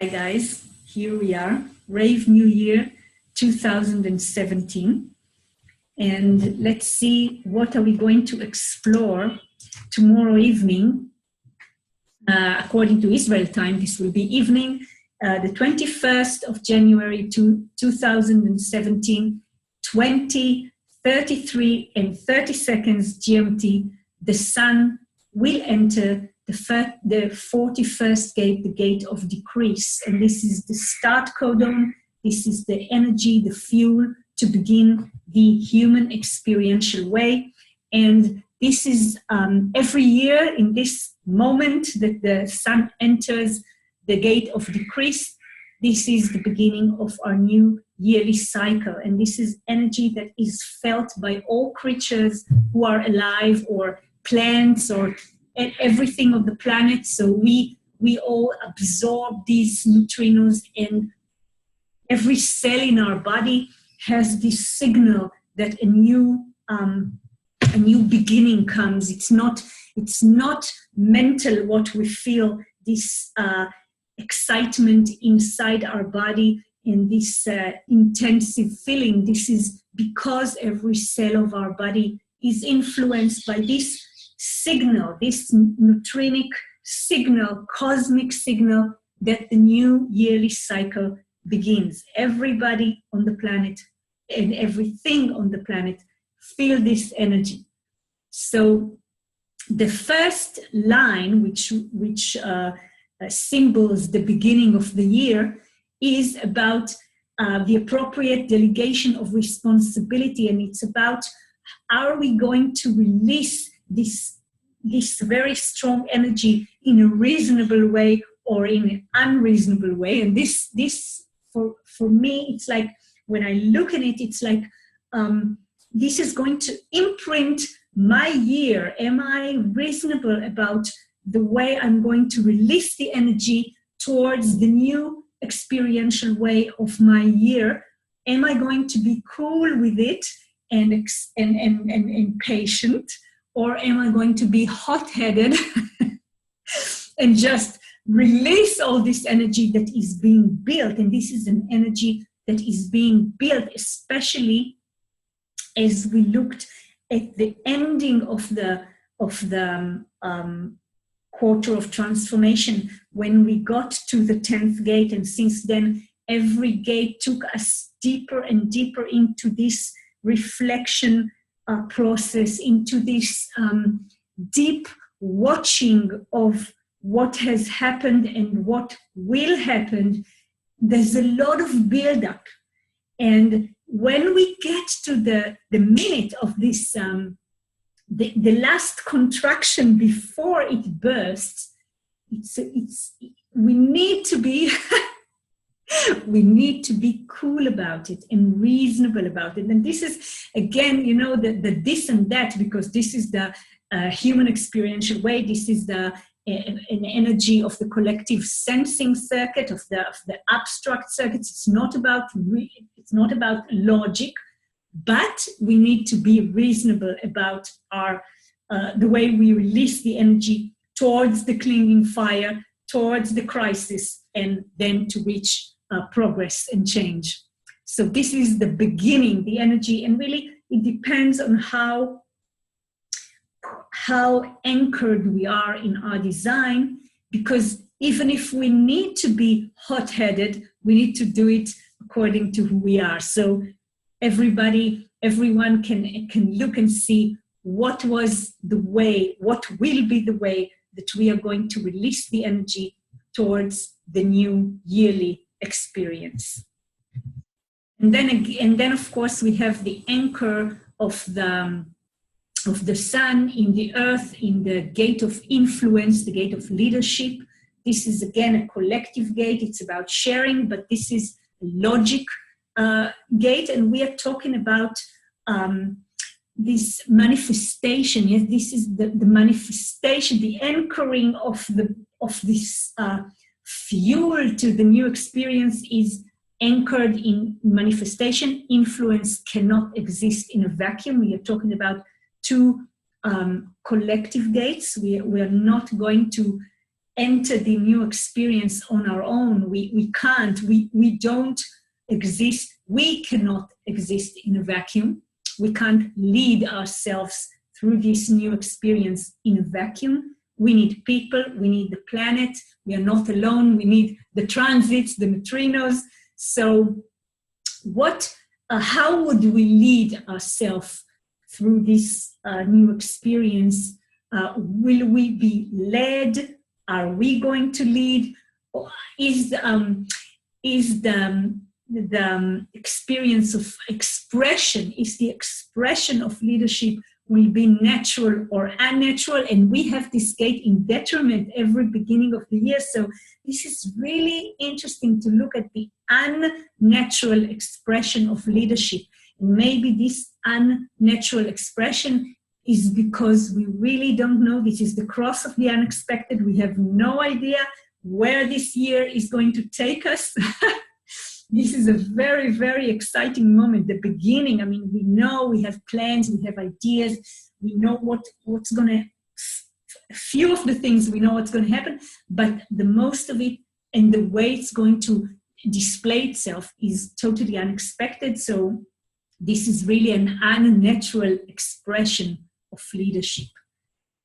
Hi guys, here we are, Rave New Year 2017. And let's see what are we going to explore tomorrow evening. According to Israel time, this will be evening, the 21st of January 2017, 20:33 and 30 seconds GMT. The sun will enter the 41st gate, the gate of decrease. And this is the start codon. This is the energy, the fuel to begin the human experiential way. And this is every year in this moment that the sun enters the gate of decrease. This is the beginning of our new yearly cycle. And this is energy that is felt by all creatures who are alive, or plants, or everything on the planet. So we all absorb these neutrinos, and every cell in our body has this signal that a new beginning comes. It's not mental what we feel, this excitement inside our body and this intensive feeling. This is because every cell of our body is influenced by this signal, this neutrinic signal, cosmic signal, that the new yearly cycle begins. Everybody on the planet and everything on the planet feel this energy. So the first line, which symbols the beginning of the year, is about the appropriate delegation of responsibility, and it's about how are we going to release this very strong energy in a reasonable way or in an unreasonable way. And this for me, it's like, when I look at it, it's like this is going to imprint my year. Am I reasonable about the way I'm going to release the energy towards the new experiential way of my year? Am I going to be cool with it and patient? Or am I going to be hot-headed and just release all this energy that is being built? And this is an energy that is being built, especially as we looked at the ending of the quarter of transformation, when we got to the 10th gate. And since then, every gate took us deeper and deeper into this reflection process, into this deep watching of what has happened and what will happen. There's a lot of build-up. And when we get to the minute of this, the last contraction before it bursts, we need to be we need to be cool about it and reasonable about it. And this is, again, the this and that, because this is the human experiential way. This is an energy of the collective sensing circuit, of the abstract circuits. It's not about logic, but we need to be reasonable about the way we release the energy towards the clinging fire, towards the crisis, and then to reach progress and change. So this is the beginning, the energy, and really it depends on how anchored we are in our design, because even if we need to be hot-headed, we need to do it according to who we are. So everyone can look and see what was the way, what will be the way that we are going to release the energy towards the new yearly experience. And then of course we have the anchor of the sun in the earth, in the gate of influence, the gate of leadership. This is again a collective gate. It's about sharing, but this is a logic gate, and we are talking about this manifestation. Yes, this is the manifestation, the anchoring of this fuel to the new experience is anchored in manifestation. Influence cannot exist in a vacuum. We are talking about two collective gates. We are not going to enter the new experience on our own. We can't, we don't exist. We cannot exist in a vacuum. We can't lead ourselves through this new experience in a vacuum. We need people, we need the planet, we are not alone, we need the transits, the neutrinos. So how would we lead ourselves through this new experience? Will we be led? Are we going to lead? Or is the experience of expression, is the expression of leadership will be natural or unnatural? And we have this gate in detriment every beginning of the year. So this is really interesting to look at the unnatural expression of leadership. And maybe this unnatural expression is because we really don't know. This is the cross of the unexpected. We have no idea where this year is going to take us. This is a very, very exciting moment, the beginning. I mean, we know, we have plans, we have ideas, we know what's going to, a few of the things we know what's going to happen, but the most of it and the way it's going to display itself is totally unexpected. So this is really an unnatural expression of leadership.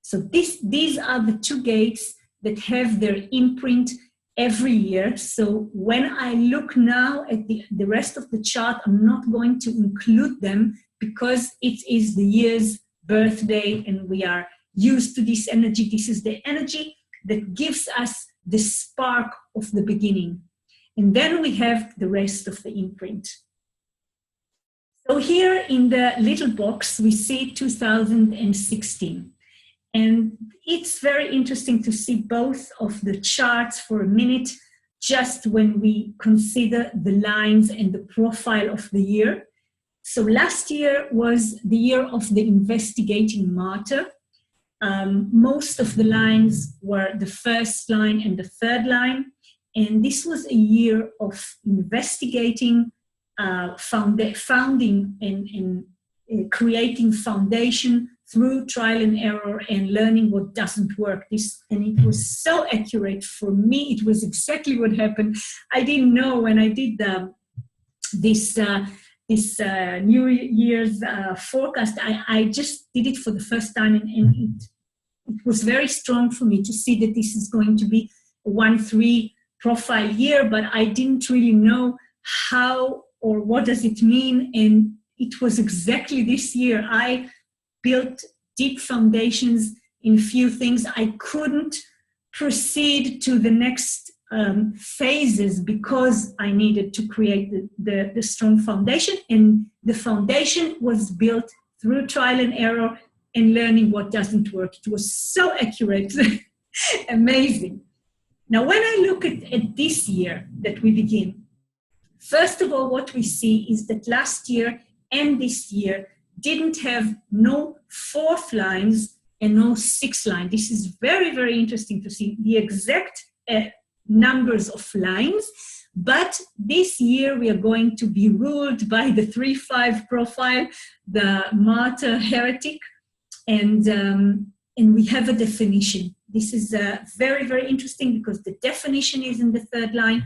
So these are the two gates that have their imprint every year. So when I look now at the rest of the chart, I'm not going to include them because it is the year's birthday and we are used to this energy. This is the energy that gives us the spark of the beginning. And then we have the rest of the imprint. So here in the little box, we see 2016. And it's very interesting to see both of the charts for a minute, just when we consider the lines and the profile of the year. So last year was the year of the investigating martyr. Most of the lines were the first line and the third line. And this was a year of investigating, founding and creating foundation through trial and error and learning what doesn't work. And it was so accurate for me. It was exactly what happened. I didn't know when I did this New Year's forecast. I just did it for the first time, and it was very strong for me to see that this is going to be a 1-3 profile year, but I didn't really know how or what does it mean. And it was exactly this year. I built deep foundations in a few things. I couldn't proceed to the next phases because I needed to create the strong foundation. And the foundation was built through trial and error and learning what doesn't work. It was so accurate, amazing. Now, when I look at this year that we begin, first of all, what we see is that last year and this year didn't have no 4th lines and no 6th line. This is very, very interesting to see the exact numbers of lines. But this year we are going to be ruled by the 3-5 profile, the martyr heretic, and we have a definition. This is very, very interesting because the definition is in the 3rd line.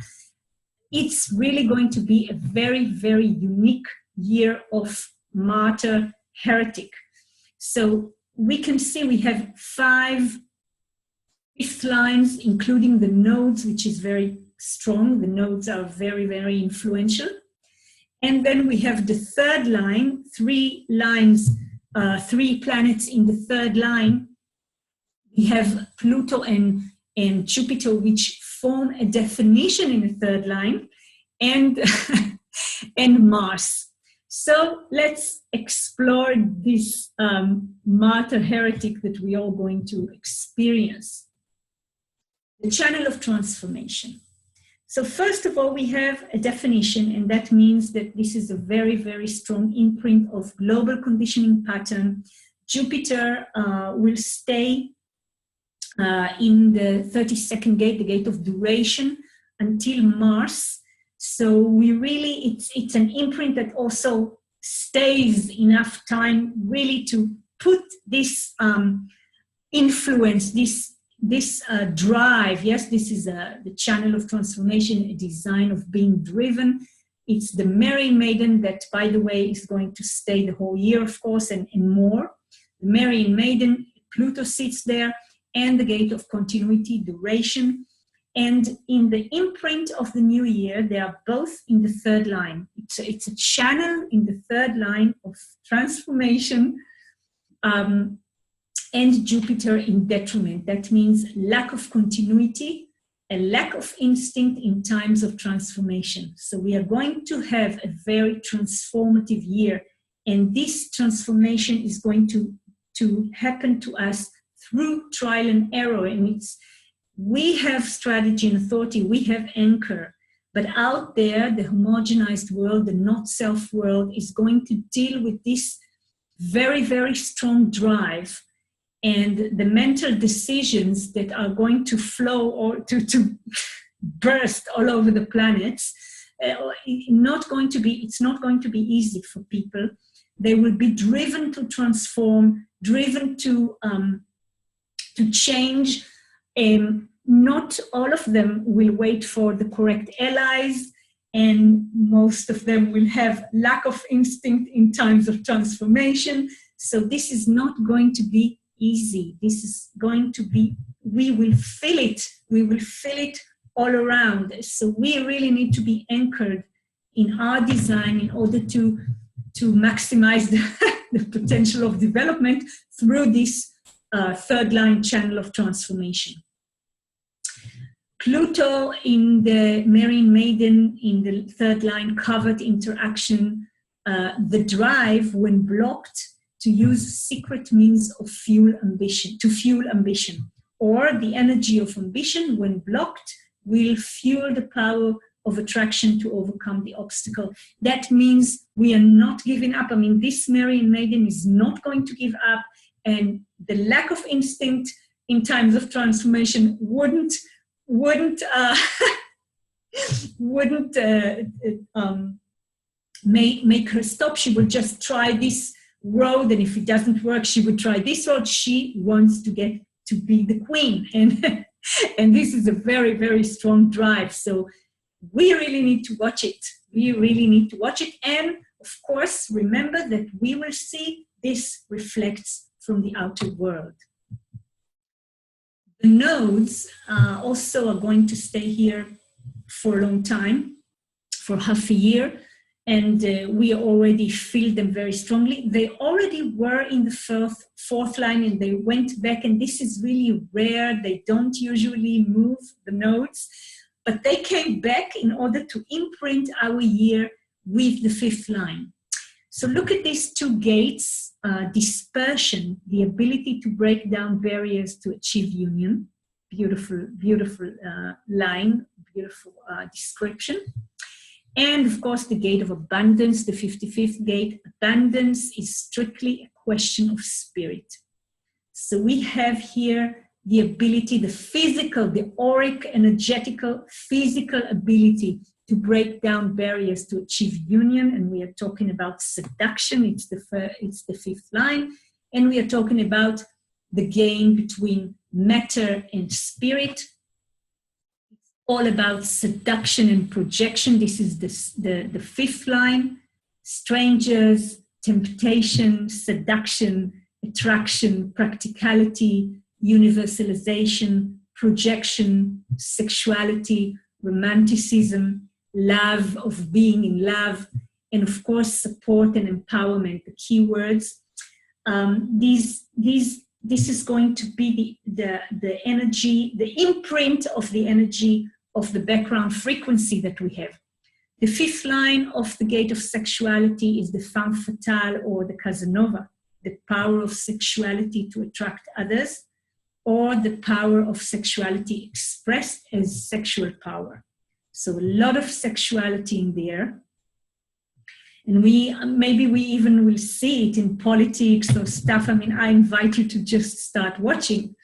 It's really going to be a very, very unique year of martyr heretic. So we can see we have 5 5th lines, including the nodes, which is very strong. The nodes are very, very influential. And then we have the 3rd line, 3 lines, 3 planets in the 3rd line. We have Pluto and Jupiter, which form a definition in the 3rd line, and and Mars. So let's explore this martyr heretic that we are going to experience. The channel of transformation. So first of all, we have a definition, and that means that this is a very, very strong imprint of global conditioning pattern. Jupiter will stay in the 32nd gate, the gate of duration, until Mars. So we really, it's an imprint that also stays enough time really to put this influence, this drive, yes, this is the channel of transformation, a design of being driven. It's the Merry Maiden that, by the way, is going to stay the whole year, of course, and more. The Merry Maiden, Pluto sits there, and the gate of continuity, duration. And in the imprint of the new year, they are both in the third line. It's a channel in the third line of transformation, and Jupiter in detriment. That means lack of continuity, a lack of instinct in times of transformation. So we are going to have a very transformative year, and this transformation is going to happen to us through trial and error. And we have strategy and authority, we have anchor, but out there, the homogenized world, the not self world, is going to deal with this very, very strong drive and the mental decisions that are going to flow or to burst all over the planets. It's not going to be easy for people. They will be driven to transform, driven to change. Not all of them will wait for the correct allies, and most of them will have lack of instinct in times of transformation. So this is not going to be easy. This is going to be, we will feel it all around. So we really need to be anchored in our design in order to maximize the potential of development through this third line channel of transformation. Pluto in the Merry Maiden in the third line, covert interaction, the drive when blocked to use secret means of fuel ambition, or the energy of ambition when blocked will fuel the power of attraction to overcome the obstacle. That means we are not giving up. I mean, this Merry Maiden is not going to give up, and the lack of instinct in times of transformation wouldn't make her stop. She would just try this road, and if it doesn't work, she would try this road. She wants to get to be the queen, and this is a very, very strong drive. So we really need to watch it. And of course, remember that we will see this reflects from the outer world. The nodes also are going to stay here for a long time, for half a year, and we already feel them very strongly. They already were in the fourth line, and they went back, and this is really rare. They don't usually move, the nodes, but they came back in order to imprint our year with the fifth line. So look at these two gates, dispersion, the ability to break down barriers to achieve union. Beautiful, beautiful line, beautiful description. And of course, the gate of abundance, the 55th gate. Abundance is strictly a question of spirit. So we have here the ability, the physical, the auric, energetical, physical ability to break down barriers to achieve union. And we are talking about seduction. It's the fifth line. And we are talking about the game between matter and spirit. It's all about seduction and projection. This is the fifth line. Strangers, temptation, seduction, attraction, practicality, universalization, projection, sexuality, romanticism, love, of being in love, and of course support and empowerment, the key words. This is going to be the energy, the imprint of the energy of the background frequency that we have. The fifth line of the gate of sexuality is the femme fatale, or the Casanova, the power of sexuality to attract others, or the power of sexuality expressed as sexual power. So a lot of sexuality in there. And maybe we even will see it in politics or stuff. I mean, I invite you to just start watching.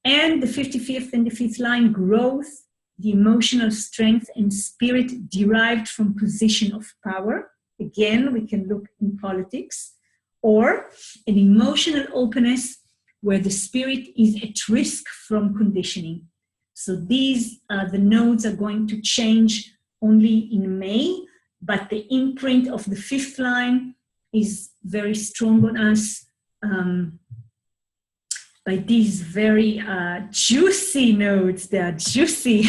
And the 55th and the fifth line, growth, the emotional strength and spirit derived from position of power. Again, we can look in politics. Or an emotional openness where the spirit is at risk from conditioning. So these, the nodes are going to change only in May, but the imprint of the fifth line is very strong on us by these very juicy nodes. They are juicy.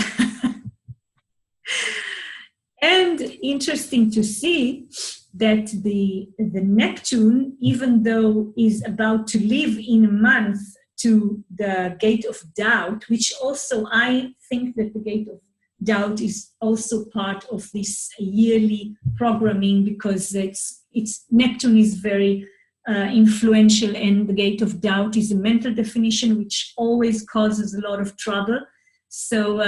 And interesting to see that the Neptune, even though is about to live in a month to the gate of doubt, which also I think that the gate of doubt is also part of this yearly programming, because it's Neptune is very influential, and the gate of doubt is a mental definition which always causes a lot of trouble. So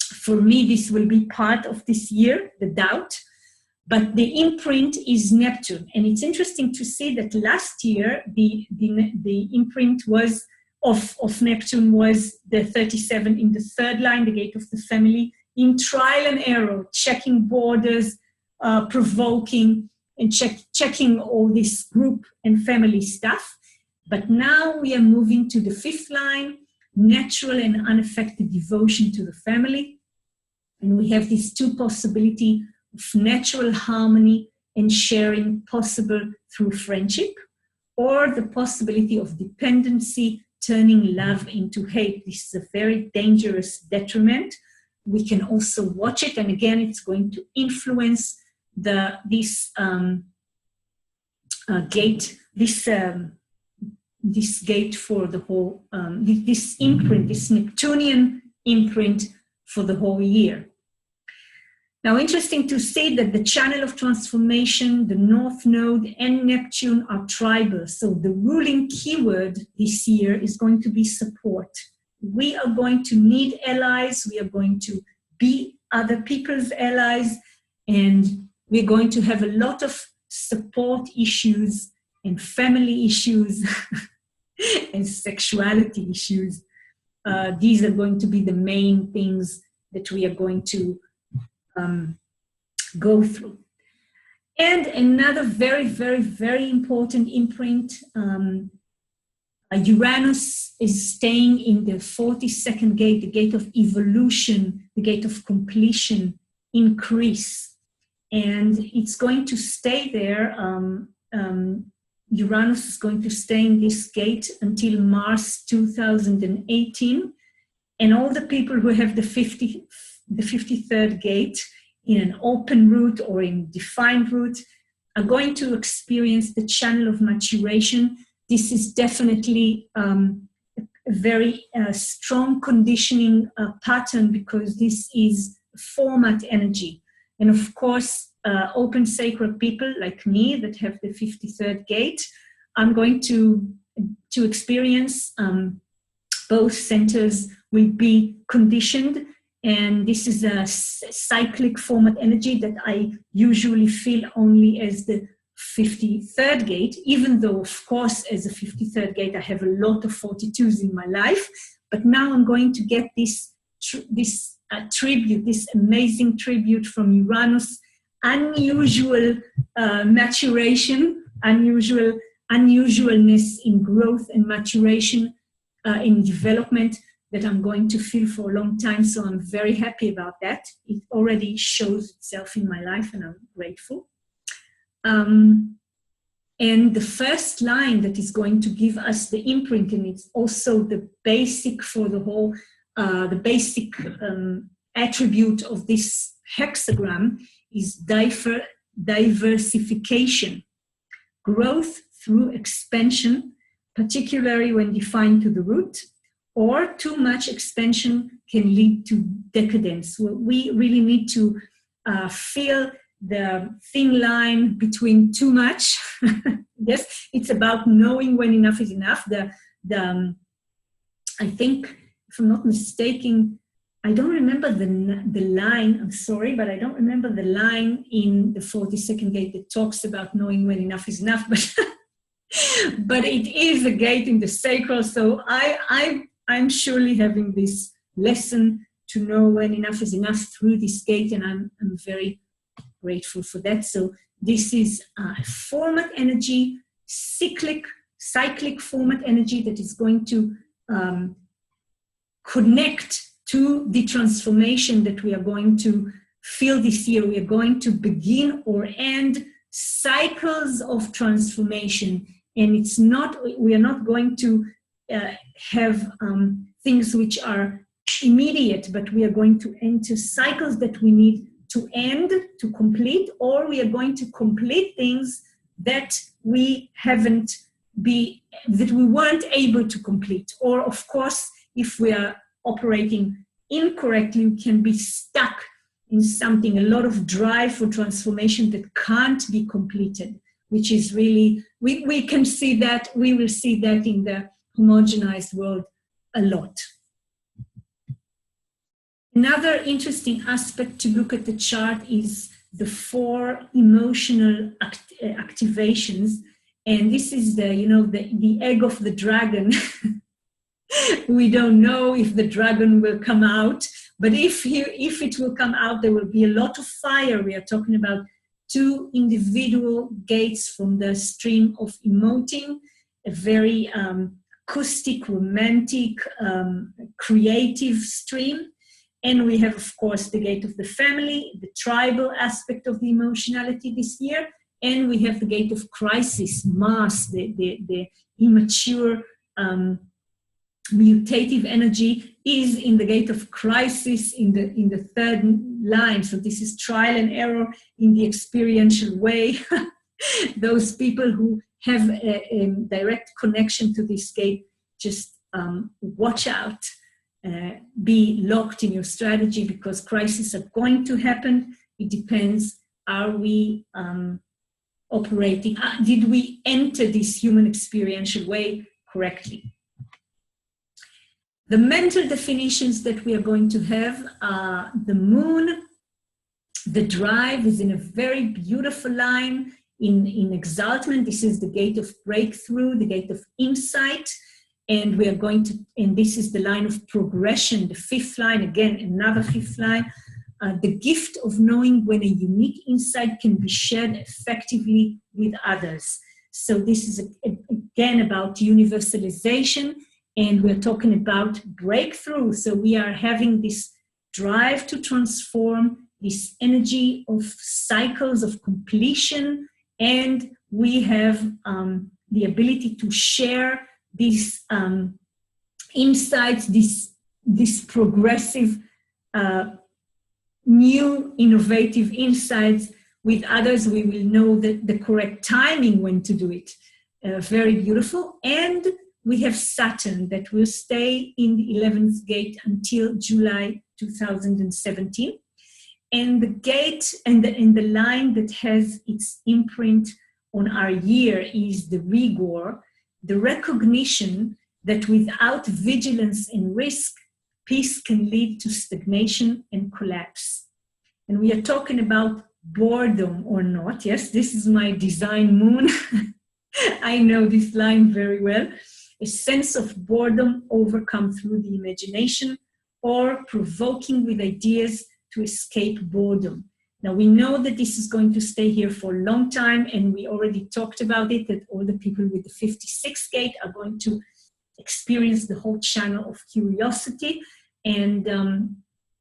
for me, this will be part of this year, the doubt. But the imprint is Neptune. And it's interesting to see that last year, the imprint was of Neptune was the 37 in the third line, the gate of the family, in trial and error, checking borders, provoking, and checking all this group and family stuff. But now we are moving to the fifth line, natural and unaffected devotion to the family. And we have these two possibilities of natural harmony and sharing possible through friendship, or the possibility of dependency, turning love into hate. This is a very dangerous detriment. We can also watch it, and again, it's going to influence this gate, this gate for the whole, this imprint, this Neptunian imprint for the whole year. Now, interesting to say that the channel of transformation, the North Node and Neptune are tribal. So the ruling keyword this year is going to be support. We are going to need allies. We are going to be other people's allies. And we're going to have a lot of support issues and family issues and sexuality issues. These are going to be the main things that we are going to go through. And another very, very, very important imprint, Uranus is staying in the 42nd gate, the gate of evolution, the gate of completion, increase. And it's going to stay there. Uranus is going to stay in this gate until March 2018. And all the people who have the 53rd gate in an open route or in defined route are going to experience the channel of maturation. This is definitely a very strong conditioning pattern, because this is format energy. And of course, open sacred people like me that have the 53rd gate, I'm going to experience both centers will be conditioned. And this is a cyclic format energy that I usually feel only as the 53rd gate, even though, of course, as a 53rd gate, I have a lot of 42s in my life. But now I'm going to get this tribute, this amazing tribute from Uranus, unusual maturation, unusualness in growth and maturation in development, that I'm going to feel for a long time. So I'm very happy about that. It already shows itself in my life, and I'm grateful. And the first line that is going to give us the imprint, and it's also the basic for the whole, the basic attribute of this hexagram is diversification, growth through expansion, particularly when defined to the root, or too much expansion can lead to decadence. We really need to feel the thin line between too much. Yes, it's about knowing when enough is enough. I think, if I'm not mistaken, I don't remember the line, I'm sorry, but I don't remember the line in the 42nd gate that talks about knowing when enough is enough, but it is a gate in the sacral, so I'm surely having this lesson to know when enough is enough through this gate, and I'm very grateful for that. So this is format energy, cyclic cyclic format energy that is going to connect to the transformation that we are going to feel this year. We are going to begin or end cycles of transformation, and we are not going to have things which are immediate, but we are going to enter cycles that we need to end, to complete, or we are going to complete things that we weren't able to complete. Or of course, if we are operating incorrectly, we can be stuck in something, a lot of drive for transformation that can't be completed, which is really, we will see that in the homogenized world a lot. Another interesting aspect to look at the chart is the 4 emotional activations, and this is the egg of the dragon. We don't know if the dragon will come out, but if it will come out, there will be a lot of fire. We are talking about 2 individual gates from the stream of emoting, a very acoustic, romantic, creative stream. And we have, of course, the gate of the family, the tribal aspect of the emotionality this year. And we have the gate of crisis, Mars, the immature, mutative energy is in the gate of crisis in the 3rd line. So this is trial and error in the experiential way. Those people who have a direct connection to this gate, just watch out. Be locked in your strategy, because crises are going to happen. It depends, are we operating, did we enter this human experiential way correctly? The mental definitions that we are going to have are the moon. The drive is in a very beautiful line in exaltment. This is the gate of breakthrough, the gate of insight. And we are going to, and this is the line of progression, the 5th line, again, another 5th line, the gift of knowing when a unique insight can be shared effectively with others. So this is, again, about universalization, and we're talking about breakthrough. So we are having this drive to transform, this energy of cycles of completion, and we have the ability to share these insights, this progressive, new, innovative insights with others. We will know the correct timing when to do it. Very beautiful. And we have Saturn that will stay in the 11th gate until July 2017. And the gate and the line that has its imprint on our year is the rigor, the recognition that without vigilance and risk, peace can lead to stagnation and collapse. And we are talking about boredom or not. Yes, this is my design moon. I know this line very well. A sense of boredom overcome through the imagination, or provoking with ideas to escape boredom. Now, we know that this is going to stay here for a long time, and we already talked about it, that all the people with the 56th gate are going to experience the whole channel of curiosity. And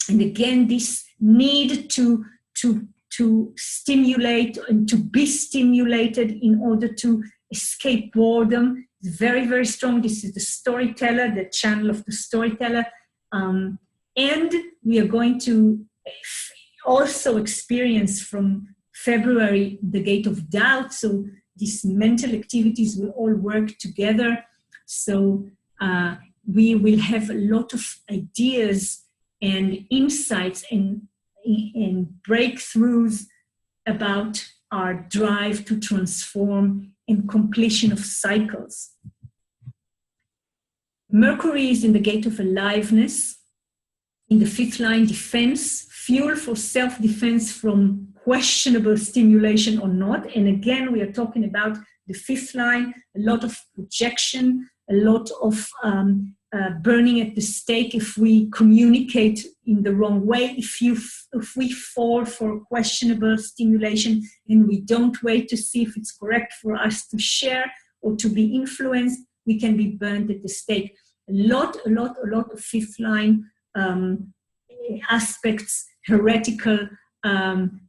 again, this need to stimulate and to be stimulated in order to escape boredom is very, very strong. This is the storyteller, the channel of the storyteller. And we are going to also experience from February the gate of doubt. So these mental activities will all work together. So we will have a lot of ideas and insights and breakthroughs about our drive to transform and completion of cycles. Mercury is in the gate of aliveness. In the 5th line, defense, fuel for self-defense from questionable stimulation or not. And again, we are talking about the 5th line, a lot of projection, a lot of burning at the stake if we communicate in the wrong way, if we fall for questionable stimulation and we don't wait to see if it's correct for us to share, or to be influenced, we can be burned at the stake. A lot of fifth line aspects, heretical,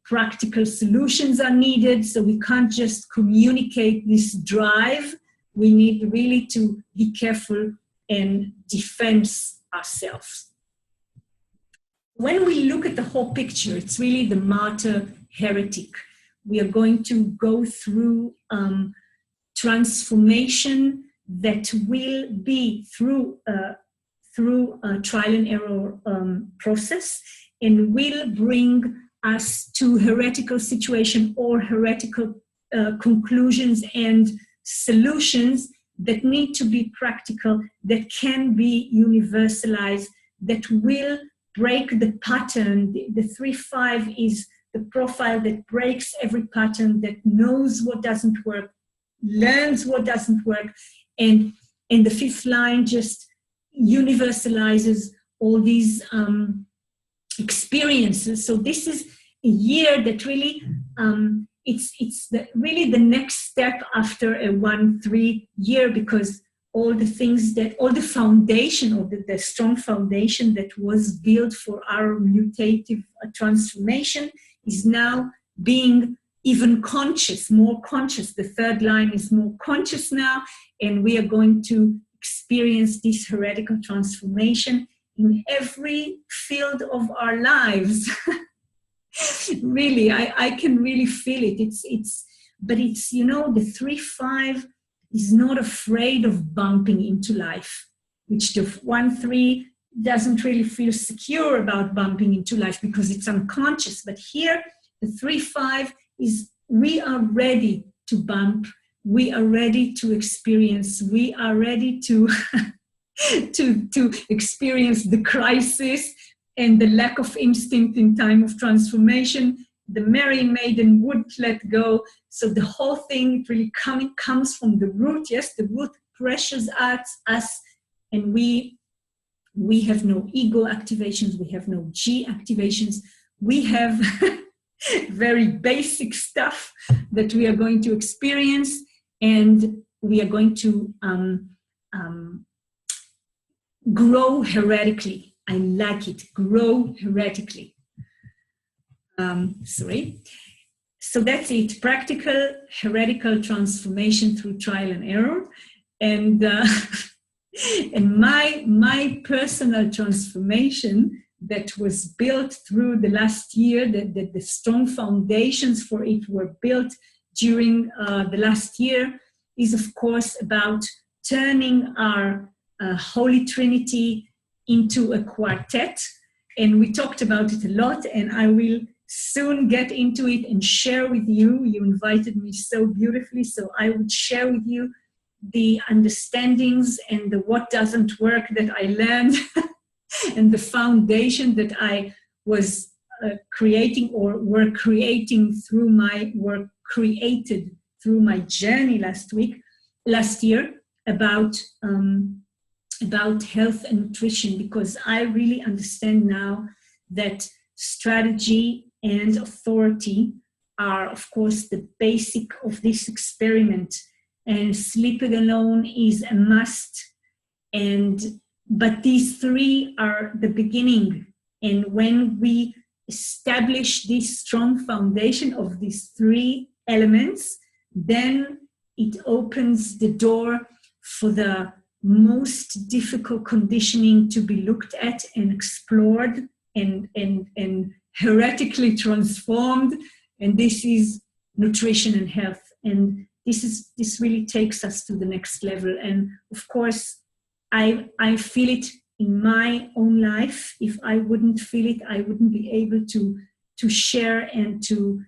practical solutions are needed. So we can't just communicate this drive. We need really to be careful and defend ourselves. When we look at the whole picture, it's really the martyr heretic. We are going to go through transformation that will be through a trial and error process, and will bring us to heretical situation or heretical conclusions and solutions that need to be practical, that can be universalized, that will break the pattern. The 3-5 is the profile that breaks every pattern, that knows what doesn't work, learns what doesn't work, and the fifth line just universalizes all these experiences. So this is a year that really it's really the next step after a 1-3 year, because all the things that, all the foundation, or the strong foundation that was built for our mutative transformation is now being even conscious, more conscious. The third line is more conscious now, and we are going to experience this heretical transformation in every field of our lives. Really, I can really feel it. But it's, you know, the 3-5 is not afraid of bumping into life, which the 1-3 doesn't really feel secure about bumping into life because it's unconscious. But here, the 3-5 is, we are ready to bump, we are ready to experience, we are ready to to experience the crisis and the lack of instinct in time of transformation. The merry maiden would let go. So the whole thing really comes from the root. Yes, the root pressures us, and we have no ego activations, we have no G activations, we have very basic stuff that we are going to experience, and we are going to grow heretically. I like it, grow heretically. So that's it, practical heretical transformation through trial and error. And and my personal transformation that was built through the last year, that the strong foundations for it were built during the last year, is of course about turning our Holy Trinity into a quartet. And we talked about it a lot, and I will soon get into it and share with you. You invited me so beautifully, so I would share with you the understandings and the what doesn't work that I learned and the foundation that I was creating, or were creating through my work, created through my journey last year about health and nutrition, because I really understand now that strategy and authority are, of course, the basic of this experiment, and sleeping alone is a must. But these three are the beginning, and when we establish this strong foundation of these three elements, then it opens the door for the most difficult conditioning to be looked at and explored and heretically transformed. And this is nutrition and health. And this really takes us to the next level. And of course, I feel it in my own life. If I wouldn't feel it, I wouldn't be able to share and to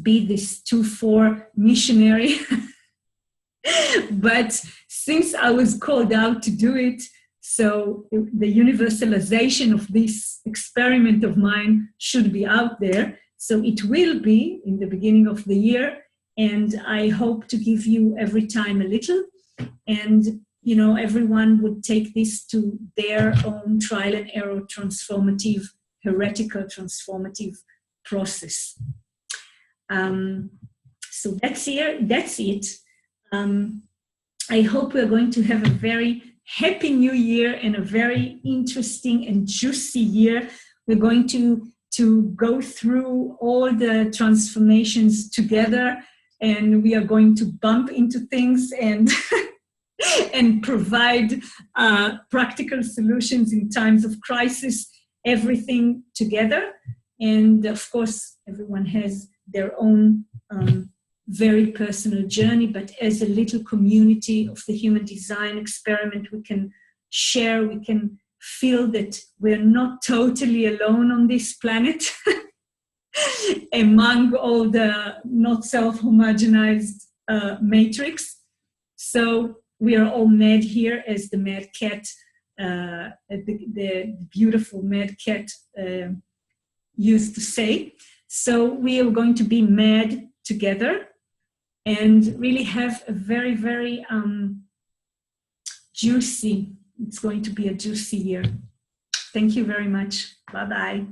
be this 2-4 missionary. But since I was called out to do it, so the universalization of this experiment of mine should be out there. So it will be in the beginning of the year, and I hope to give you every time a little, and you know, everyone would take this to their own trial and error transformative, heretical transformative process. So that's it. I hope we're going to have a very happy new year and a very interesting and juicy year. We're going to go through all the transformations together, and we are going to bump into things and and provide practical solutions in times of crisis, everything together. And of course, everyone has their own very personal journey, but as a little community of the human design experiment, we can share, we can feel that we're not totally alone on this planet among all the not self-homogenized matrix. So we are all mad here, as the mad cat, the beautiful mad cat used to say. So we are going to be mad together and really have a very, very juicy, it's going to be a juicy year. Thank you very much. Bye-bye.